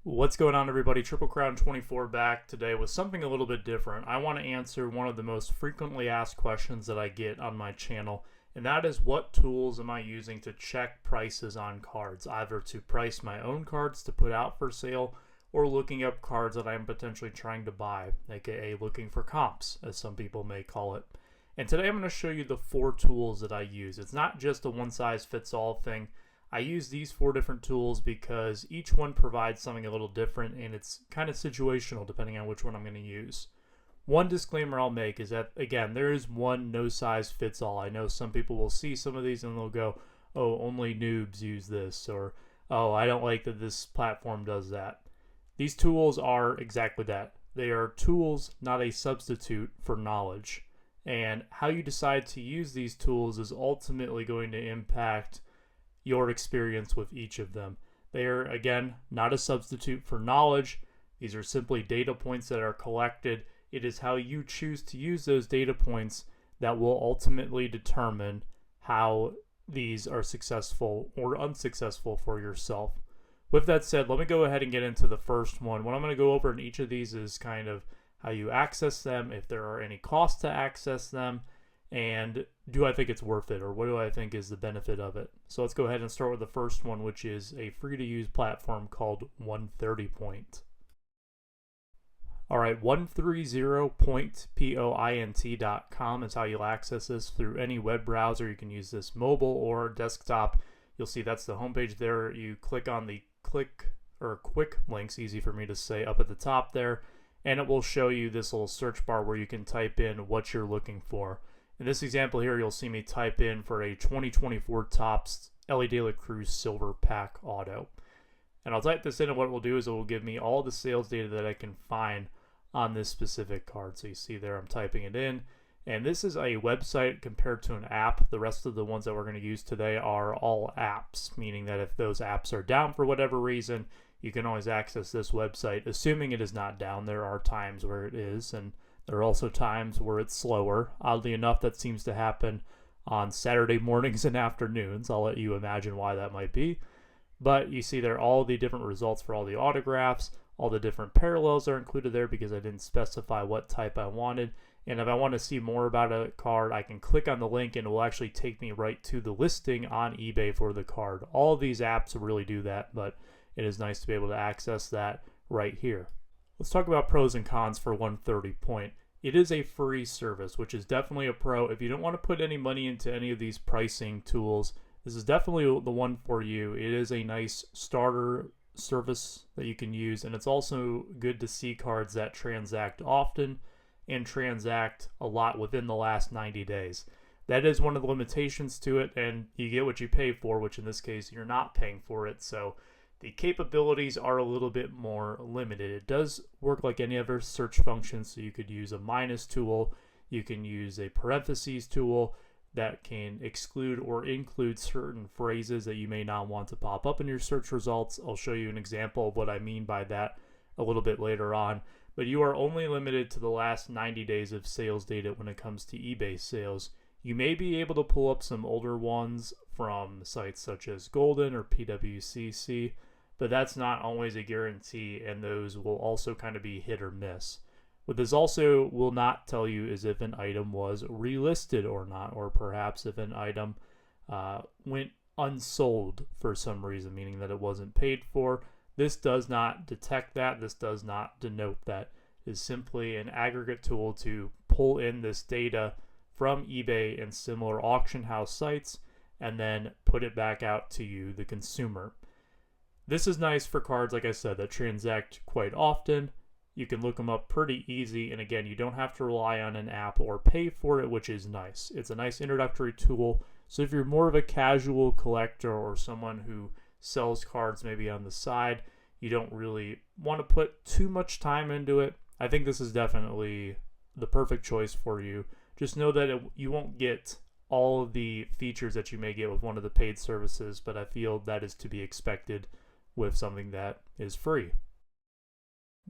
What's going on, everybody? TripleCrown24 back today with something a little bit different. I want to answer one of the most frequently asked questions that I get on my channel, and that is, what tools am I using to check prices on cards, either to price my own cards to put out for sale or looking up cards that I'm potentially trying to buy, aka looking for comps, as some people may call it. And today I'm going to show you the 4 tools that I use. It's not just a one-size-fits-all thing. I use these 4 different tools because each one provides something a little different, and it's kind of situational depending on which one I'm going to use. One disclaimer I'll make is that, again, there is one no size fits all. I know some people will see some of these and they'll go, oh, only noobs use this, or oh, I don't like that this platform does that. These tools are exactly that. They are tools, not a substitute for knowledge. And how you decide to use these tools is ultimately going to impact your experience with each of them. They are, again, not a substitute for knowledge. These are simply data points that are collected. It is how you choose to use those data points that will ultimately determine how these are successful or unsuccessful for yourself. With that said, let me go ahead and get into the first one. What I'm going to go over in each of these is kind of how you access them, if there are any costs to access them, and do I think it's worth it, or what do I think is the benefit of it? So let's go ahead and start with the first one, which is a free-to-use platform called 130point. All right, 130point.com is how you'll access this through any web browser. You can use this mobile or desktop. You'll see that's the homepage there. You click on the quick links, easy for me to say, up at the top there, and it will show you this little search bar where you can type in what you're looking for. In this example here, you'll see me type in for a 2024 Topps Ellie De La Cruz Silver Pack Auto. And I'll type this in, and what it will do is it will give me all the sales data that I can find on this specific card. So you see there, I'm typing it in. And this is a website compared to an app. The rest of the ones that we're going to use today are all apps, meaning that if those apps are down for whatever reason, you can always access this website, assuming it is not down. There are times where it is, and there are also times where it's slower. Oddly enough, that seems to happen on Saturday mornings and afternoons. I'll let you imagine why that might be. But you see there all the different results for all the autographs. All the different parallels are included there because I didn't specify what type I wanted. And if I want to see more about a card, I can click on the link and it will actually take me right to the listing on eBay for the card. All of these apps really do that, but it is nice to be able to access that right here. Let's talk about pros and cons for 130point. It is a free service, which is definitely a pro. If you don't want to put any money into any of these pricing tools, this is definitely the one for you. It is a nice starter service that you can use, and it's also good to see cards that transact often and transact a lot within the last 90 days. That is one of the limitations to it, and you get what you pay for, which in this case you're not paying for it, so the capabilities are a little bit more limited. It does work like any other search function, so you could use a minus tool, you can use a parentheses tool that can exclude or include certain phrases that you may not want to pop up in your search results. I'll show you an example of what I mean by that a little bit later on. But you are only limited to the last 90 days of sales data when it comes to eBay sales. You may be able to pull up some older ones from sites such as Golden or PWCC, but that's not always a guarantee, and those will also kind of be hit or miss. What this also will not tell you is if an item was relisted or not, or perhaps if an item went unsold for some reason, meaning that it wasn't paid for. This does not detect that. This does not denote that. It is simply an aggregate tool to pull in this data from eBay and similar auction house sites and then put it back out to you, the consumer. This is nice for cards, like I said, that transact quite often. You can look them up pretty easy, and again, you don't have to rely on an app or pay for it, which is nice. It's a nice introductory tool, so if you're more of a casual collector or someone who sells cards maybe on the side, you don't really want to put too much time into it, I think this is definitely the perfect choice for you. Just know that you won't get all of the features that you may get with one of the paid services, but I feel that is to be expected with something that is free.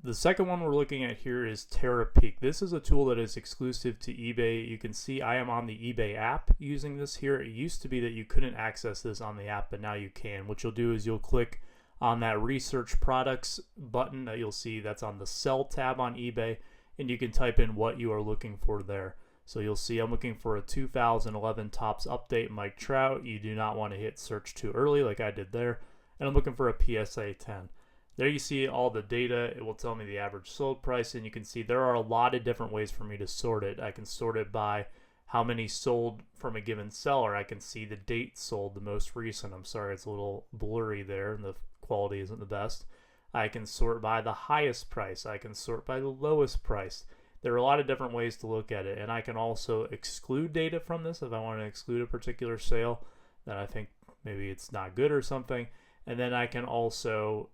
The second one we're looking at here is Terapeak. This is a tool that is exclusive to eBay. You can see I am on the eBay app using this here. It used to be that you couldn't access this on the app, but now you can. What you'll do is you'll click on that research products button that you'll see that's on the sell tab on eBay, and you can type in what you are looking for there. So you'll see I'm looking for a 2011 Topps update Mike Trout. You do not want to hit search too early like I did there. And I'm looking for a PSA 10. There you see all the data. It will tell me the average sold price, and you can see there are a lot of different ways for me to sort it. I can sort it by how many sold from a given seller. I can see the date sold, the most recent. I'm sorry, it's a little blurry there and the quality isn't the best. I can sort by the highest price. I can sort by the lowest price. There are a lot of different ways to look at it, and I can also exclude data from this if I want to exclude a particular sale that I think maybe it's not good or something. And then I can also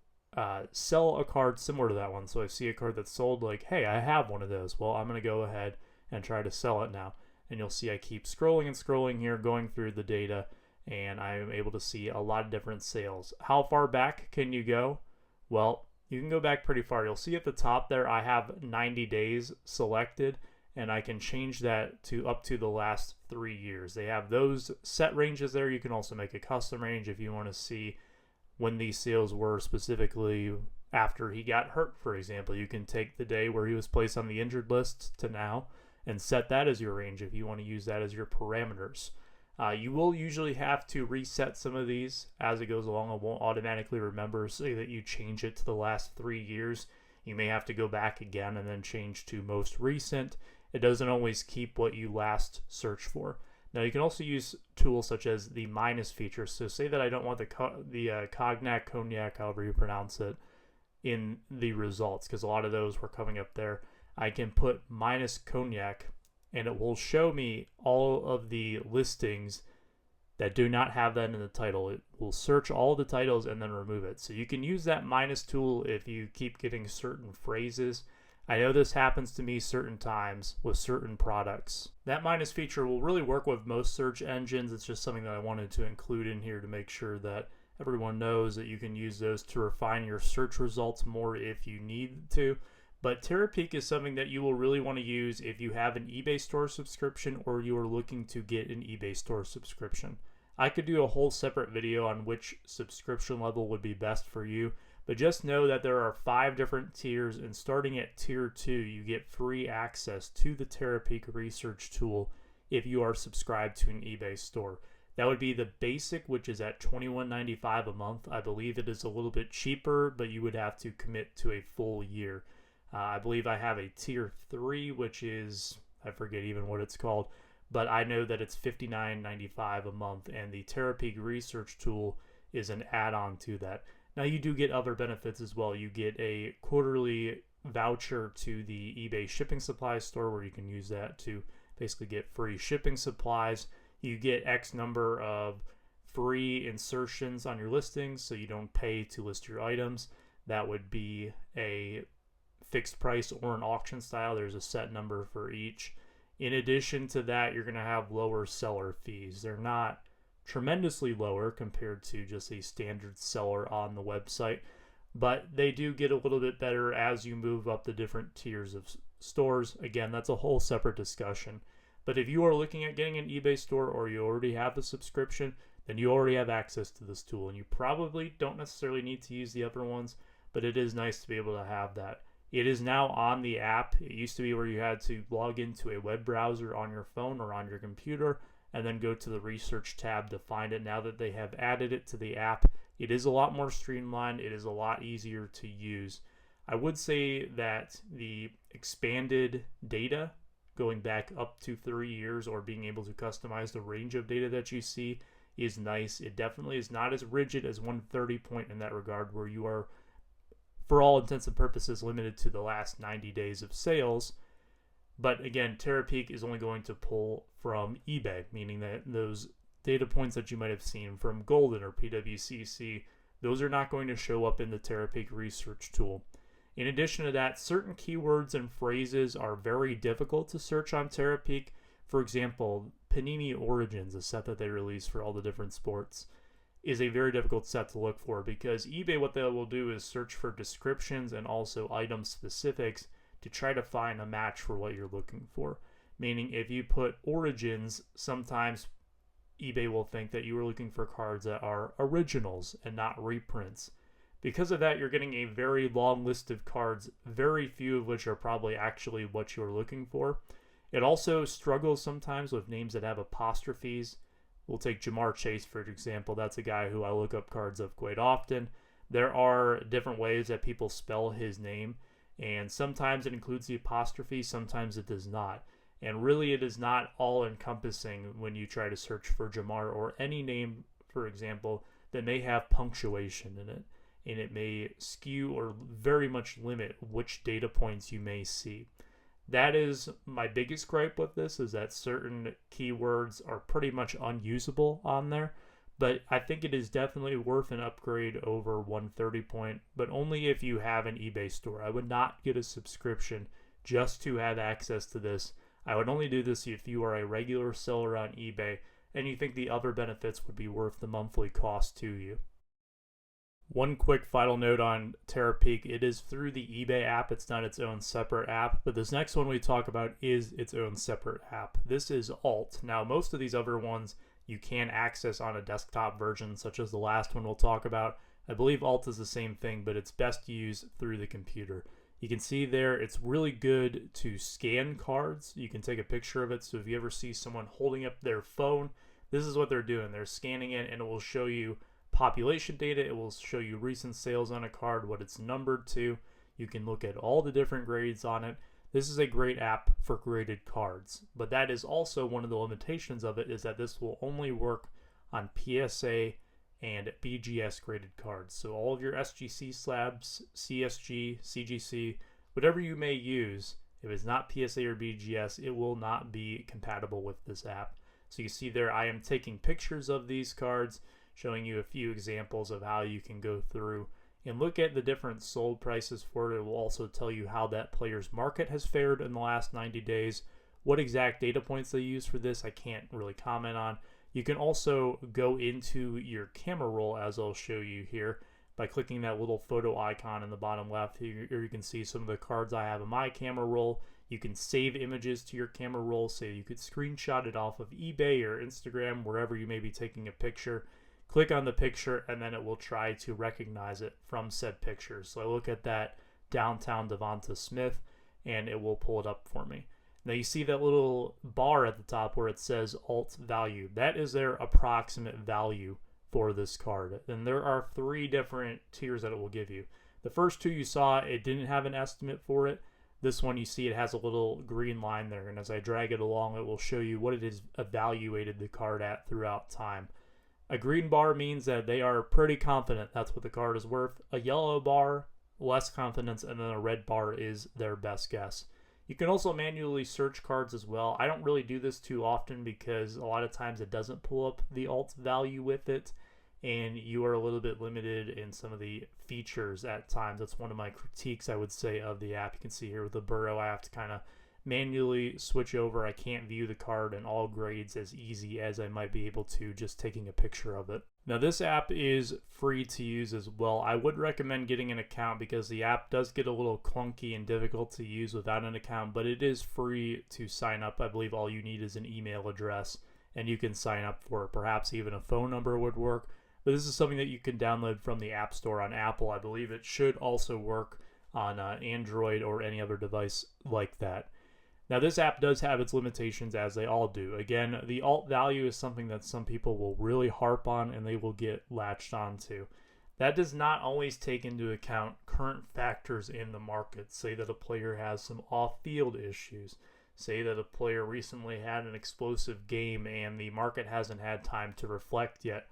sell a card similar to that one. So I see a card that's sold, like, hey, I have one of those. Well, I'm going to go ahead and try to sell it now. And you'll see I keep scrolling and scrolling here, going through the data, and I'm able to see a lot of different sales. How far back can you go? Well, you can go back pretty far. You'll see at the top there I have 90 days selected, and I can change that to up to the last 3 years. They have those set ranges there. You can also make a custom range if you want to see when these sales were specifically after he got hurt, for example. You can take the day where he was placed on the injured list to now and set that as your range if you want to use that as your parameters. You will usually have to reset some of these as it goes along. It won't automatically remember, say that you change it to the last 3 years. You may have to go back again and then change to most recent. It doesn't always keep what you last searched for. Now you can also use tools such as the minus feature. So say that I don't want the cognac, however you pronounce it, in the results, because a lot of those were coming up there. I can put minus cognac, and it will show me all of the listings that do not have that in the title. It will search all the titles and then remove it. So you can use that minus tool if you keep getting certain phrases. I know this happens to me certain times with certain products. That minus feature will really work with most search engines. It's just something that I wanted to include in here to make sure that everyone knows that you can use those to refine your search results more if you need to. But Terapeak is something that you will really want to use if you have an eBay store subscription or you are looking to get an eBay store subscription. I could do a whole separate video on which subscription level would be best for you, but just know that there are 5 different tiers, and starting at tier 2, you get free access to the Terapeak research tool if you are subscribed to an eBay store. That would be the basic, which is at $21.95 a month. I believe it is a little bit cheaper, but you would have to commit to a full year. I believe I have a tier 3, which is, I forget even what it's called, but I know that it's $59.95 a month, and the Terapeak research tool is an add-on to that. Now you do get other benefits as well. You get a quarterly voucher to the eBay shipping supplies store where you can use that to basically get free shipping supplies. You get X number of free insertions on your listings, so you don't pay to list your items. That would be a fixed price or an auction style. There's a set number for each. In addition to that, you're going to have lower seller fees. They're not tremendously lower compared to just a standard seller on the website, but they do get a little bit better as you move up the different tiers of stores. Again, that's a whole separate discussion. But if you are looking at getting an eBay store or you already have a subscription, then you already have access to this tool, and you probably don't necessarily need to use the other ones, but it is nice to be able to have that. It is now on the app. It used to be where you had to log into a web browser on your phone or on your computer and then go to the research tab to find it. Now that they have added it to the app, it is a lot more streamlined. It is a lot easier to use. I would say that the expanded data, going back up to 3 years, or being able to customize the range of data that you see, is nice. It definitely is not as rigid as 130 point in that regard, where you are, for all intents and purposes, limited to the last 90 days of sales. But again, Terapeak is only going to pull from eBay, meaning that those data points that you might have seen from Golden or PWCC, those are not going to show up in the Terapeak research tool. In addition to that, certain keywords and phrases are very difficult to search on Terapeak. For example, Panini Origins, a set that they release for all the different sports, is a very difficult set to look for, because eBay, what they will do is search for descriptions and also item specifics to try to find a match for what you're looking for. Meaning if you put Origins, sometimes eBay will think that you are looking for cards that are originals and not reprints. Because of that, you're getting a very long list of cards, very few of which are probably actually what you're looking for. It also struggles sometimes with names that have apostrophes. We'll take Jamar Chase, for example. That's a guy who I look up cards of quite often. There are different ways that people spell his name, and sometimes it includes the apostrophe, sometimes it does not. And really, it is not all-encompassing when you try to search for Jamar or any name, for example, that may have punctuation in it. And it may skew or very much limit which data points you may see. That is my biggest gripe with this, is that certain keywords are pretty much unusable on there. But I think it is definitely worth an upgrade over 130 point, but only if you have an eBay store. I would not get a subscription just to have access to this. I would only do this if you are a regular seller on eBay and you think the other benefits would be worth the monthly cost to you. One quick final note on Terapeak. It is through the eBay app. It's not its own separate app, but this next one we talk about is its own separate app. This is Alt. Now, most of these other ones you can access on a desktop version, such as the last one we'll talk about. I believe Alt is the same thing, but it's best used through the computer. You can see there, it's really good to scan cards. You can take a picture of it, so if you ever see someone holding up their phone, this is what they're doing. They're scanning it, and it will show you population data. It will show you recent sales on a card, what it's numbered to. You can look at all the different grades on it. This is a great app for graded cards, but that is also one of the limitations of it, is that this will only work on PSA and BGS graded cards. So all of your SGC slabs, CSG, CGC, whatever you may use, if it's not PSA or BGS, it will not be compatible with this app. So you see there, I am taking pictures of these cards, showing you a few examples of how you can go through and look at the different sold prices for it. It will also tell you how that player's market has fared in the last 90 days. What exact data points they use for this, I can't really comment on. You can also go into your camera roll, as I'll show you here, by clicking that little photo icon in the bottom left. Here you can see some of the cards I have in my camera roll. You can save images to your camera roll, so you could screenshot it off of eBay or Instagram, wherever you may be taking a picture. Click on the picture, and then it will try to recognize it from said picture. So I look at that downtown Devonta Smith, and it will pull it up for me. Now you see that little bar at the top where it says alt value. That is their approximate value for this card. And there are 3 different tiers that it will give you. The first 2 you saw, it didn't have an estimate for it. This one, you see it has a little green line there, and as I drag it along, it will show you what it has evaluated the card at throughout time. A green bar means that they are pretty confident that's what the card is worth. A yellow bar, less confidence, and then a red bar is their best guess. You can also manually search cards as well. I don't really do this too often because a lot of times it doesn't pull up the alt value with it, and you are a little bit limited in some of the features at times. That's one of my critiques, I would say, of the app. You can see here with the burrow, I have to kind of manually switch over. I can't view the card in all grades as easy as I might be able to just taking a picture of it. Now this app is free to use as well. I would recommend getting an account because the app does get a little clunky and difficult to use without an account, but it is free to sign up. I believe all you need is an email address and you can sign up for it. Perhaps even a phone number would work, but this is something that you can download from the App Store on Apple. I believe it should also work on Android or any other device like that. Now this app does have its limitations, as they all do. Again, the alt value is something that some people will really harp on and they will get latched onto. That does not always take into account current factors in the market. Say that a player has some off-field issues. Say that a player recently had an explosive game and the market hasn't had time to reflect yet.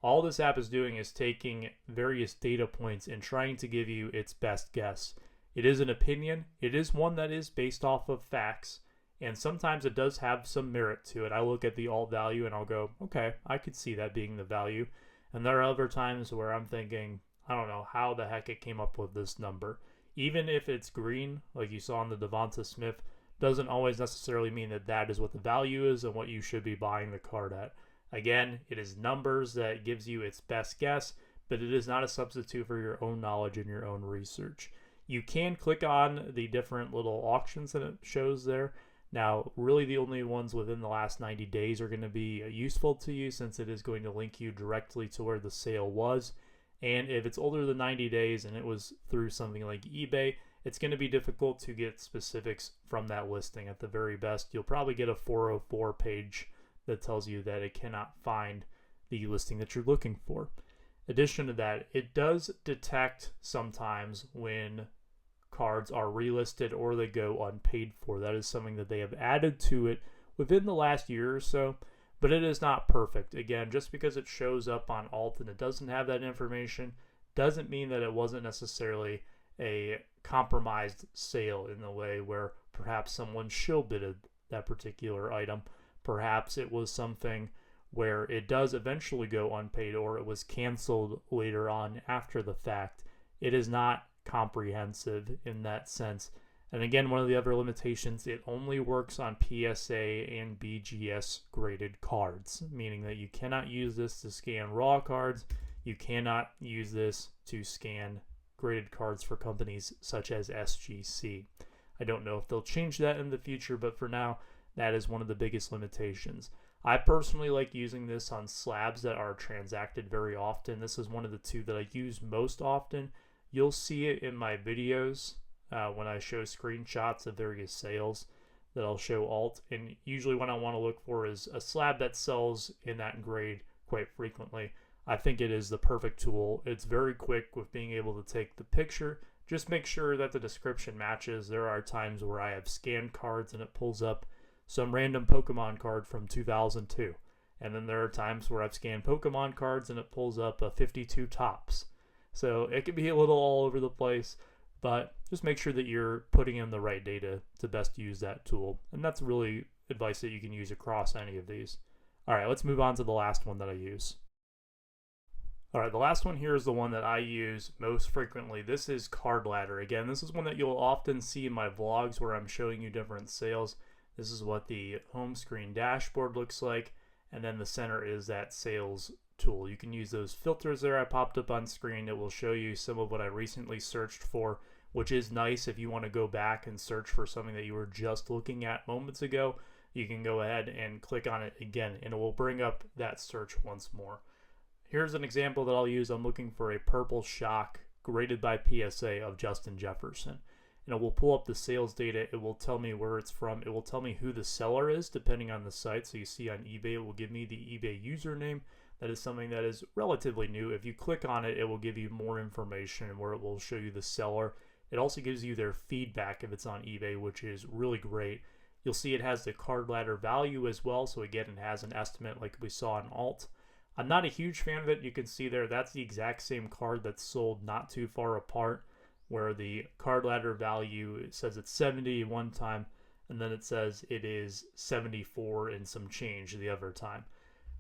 All this app is doing is taking various data points and trying to give you its best guess. It is an opinion. It is one that is based off of facts, and sometimes it does have some merit to it. I look at the alt value and I'll go, okay, I could see that being the value. And there are other times where I'm thinking, I don't know how the heck it came up with this number. Even if it's green, like you saw in the Devonta Smith, doesn't always necessarily mean that that is what the value is and what you should be buying the card at. Again, it is numbers that gives you its best guess, but it is not a substitute for your own knowledge and your own research. You can click on the different little auctions that it shows there. Now, really the only ones within the last 90 days are going to be useful to you, since it is going to link you directly to where the sale was. And if it's older than 90 days and it was through something like eBay, it's going to be difficult to get specifics from that listing. At the very best, you'll probably get a 404 page that tells you that it cannot find the listing that you're looking for. Addition to that, it does detect sometimes when cards are relisted or they go unpaid for. That is something that they have added to it within the last year or so, but it is not perfect. Again, just because it shows up on alt and it doesn't have that information doesn't mean that it wasn't necessarily a compromised sale in the way where perhaps someone shill bidded that particular item. Perhaps it was something where it does eventually go unpaid or it was canceled later on after the fact. It is not comprehensive in that sense. And again, one of the other limitations, it only works on PSA and BGS graded cards, meaning that you cannot use this to scan raw cards. You cannot use this to scan graded cards for companies such as SGC. I don't know if they'll change that in the future, but for now, that is one of the biggest limitations. I personally like using this on slabs that are transacted very often. This is one of the two that I use most often. You'll see it in my videos when I show screenshots of various sales that I'll show alt. And usually what I want to look for is a slab that sells in that grade quite frequently. I think it is the perfect tool. It's very quick with being able to take the picture. Just make sure that the description matches. There are times where I have scanned cards and it pulls up some random Pokemon card from 2002. And then there are times where I've scanned Pokemon cards and it pulls up a 52 tops. So it can be a little all over the place, but just make sure that you're putting in the right data to best use that tool. And that's really advice that you can use across any of these. All right, let's move on to the last one that I use. All right, the last one here is the one that I use most frequently. This is Card Ladder. Again, this is one that you'll often see in my vlogs where I'm showing you different sales. This is what the home screen dashboard looks like, and then the center is that sales tool. You can use those filters there I popped up on screen. It will show you some of what I recently searched for, which is nice if you want to go back and search for something that you were just looking at moments ago. You can go ahead and click on it again, and it will bring up that search once more. Here's an example that I'll use. I'm looking for a purple shock graded by PSA of Justin Jefferson. And it will pull up the sales data. It will tell me where it's from. It will tell me who the seller is depending on the site. So you see on eBay, it will give me the eBay username. That is something that is relatively new. If you click on it, it will give you more information where it will show you the seller. It also gives you their feedback if it's on eBay, which is really great. You'll see it has the card ladder value as well. So again, it has an estimate like we saw in alt. I'm not a huge fan of it. You can see there, that's the exact same card that's sold not too far apart, where the card ladder value, it says it's 70 one time, and then it says it is 74 and some change the other time.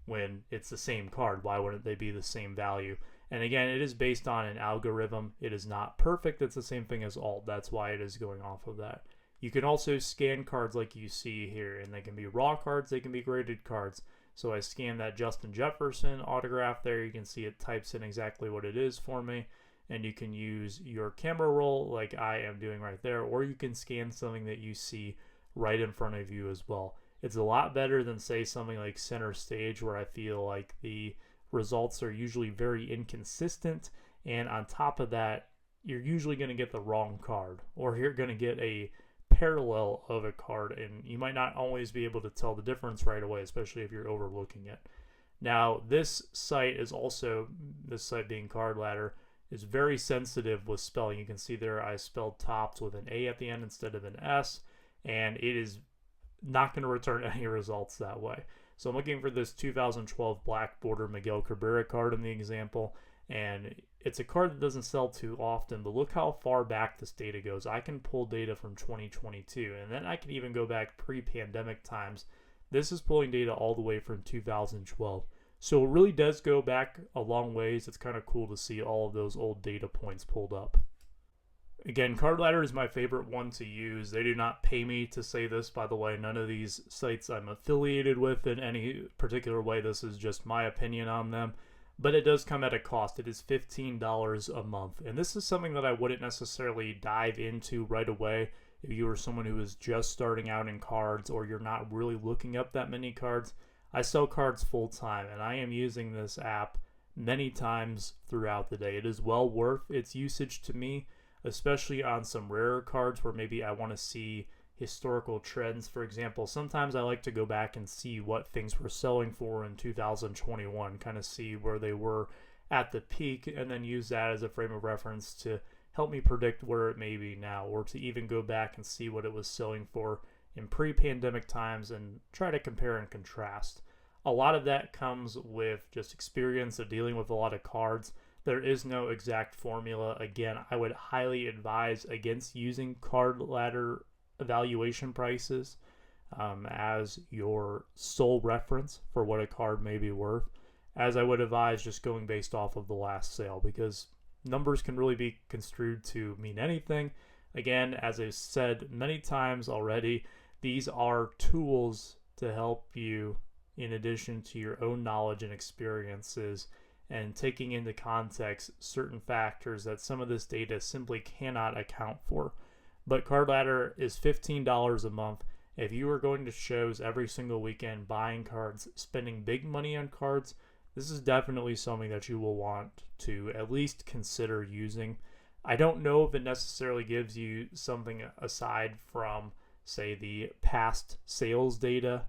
When it's the same card, why wouldn't they be the same value? And again, it is based on an algorithm. It is not perfect. It's the same thing as alt. That's why it is going off of that. You can also scan cards like you see here, and they can be raw cards, they can be graded cards. So I scan that Justin Jefferson autograph there. You can see it types in exactly what it is for me. And you can use your camera roll like I am doing right there, or you can scan something that you see right in front of you as well. It's a lot better than, say, something like Center Stage, where I feel like the results are usually very inconsistent. And on top of that, you're usually going to get the wrong card, or you're going to get a parallel of a card, and you might not always be able to tell the difference right away, especially if you're overlooking it. Now, this site is also, this site being Card Ladder, is very sensitive with spelling. You can see there I spelled tops with an A at the end instead of an S, and it is not going to return any results that way. So I'm looking for this 2012 Black Border Miguel Cabrera card in the example, and it's a card that doesn't sell too often, but look how far back this data goes. I can pull data from 2022, and then I can even go back pre-pandemic times. This is pulling data all the way from 2012. So it really does go back a long ways. It's kind of cool to see all of those old data points pulled up. Again, Card Ladder is my favorite one to use. They do not pay me to say this, by the way. None of these sites I'm affiliated with in any particular way. This is just my opinion on them. But it does come at a cost. It is $15 a month. And this is something that I wouldn't necessarily dive into right away if you were someone who is just starting out in cards, or you're not really looking up that many cards. I sell cards full time, and I am using this app many times throughout the day. It is well worth its usage to me, especially on some rarer cards where maybe I want to see historical trends. For example, sometimes I like to go back and see what things were selling for in 2021, kind of see where they were at the peak, and then use that as a frame of reference to help me predict where it may be now, or to even go back and see what it was selling for in pre-pandemic times and try to compare and contrast. A lot of that comes with just experience of dealing with a lot of cards. There is no exact formula. Again, I would highly advise against using card ladder evaluation prices as your sole reference for what a card may be worth, as I would advise just going based off of the last sale, because numbers can really be construed to mean anything. Again, as I've said many times already, these are tools to help you in addition to your own knowledge and experiences, and taking into context certain factors that some of this data simply cannot account for. But Card Ladder is $15 a month. If you are going to shows every single weekend, buying cards, spending big money on cards, this is definitely something that you will want to at least consider using. I don't know if it necessarily gives you something aside from, say, the past sales data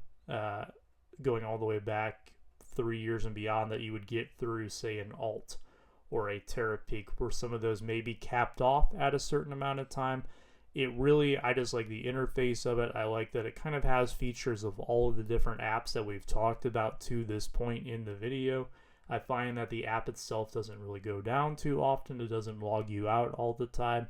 going all the way back 3 years and beyond that you would get through, say, an alt or a Terapeak, where some of those may be capped off at a certain amount of time. I just like the interface of it. I like that it kind of has features of all of the different apps that we've talked about to this point in the video. I find that the app itself doesn't really go down too often. It doesn't log you out all the time.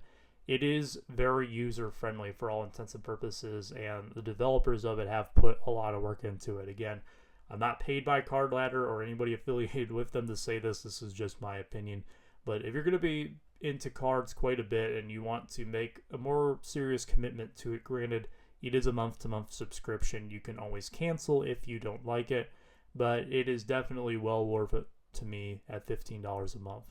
It is very user-friendly for all intents and purposes, and the developers of it have put a lot of work into it. Again, I'm not paid by Card Ladder or anybody affiliated with them to say this. This is just my opinion. But if you're going to be into cards quite a bit and you want to make a more serious commitment to it, granted, it is a month-to-month subscription. You can always cancel if you don't like it, but it is definitely well worth it to me at $15 a month.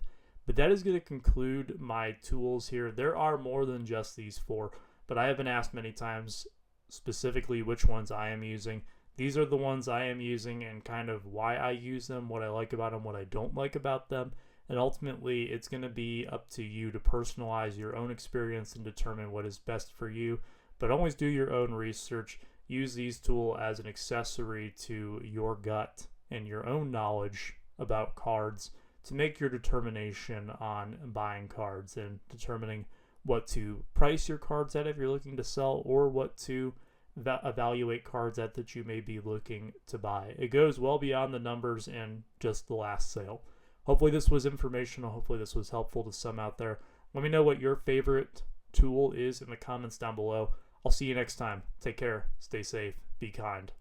But that is going to conclude my tools here. There are more than just these four, but I have been asked many times specifically which ones I am using. These are the ones I am using and kind of why I use them, what I like about them, what I don't like about them. And ultimately, it's going to be up to you to personalize your own experience and determine what is best for you. But always do your own research. Use these tools as an accessory to your gut and your own knowledge about cards to make your determination on buying cards and determining what to price your cards at if you're looking to sell, or what to evaluate cards at that you may be looking to buy. It goes well beyond the numbers and just the last sale. Hopefully this was informational. Hopefully this was helpful to some out there. Let me know what your favorite tool is in the comments down below. I'll see you next time. Take care. Stay safe. Be kind.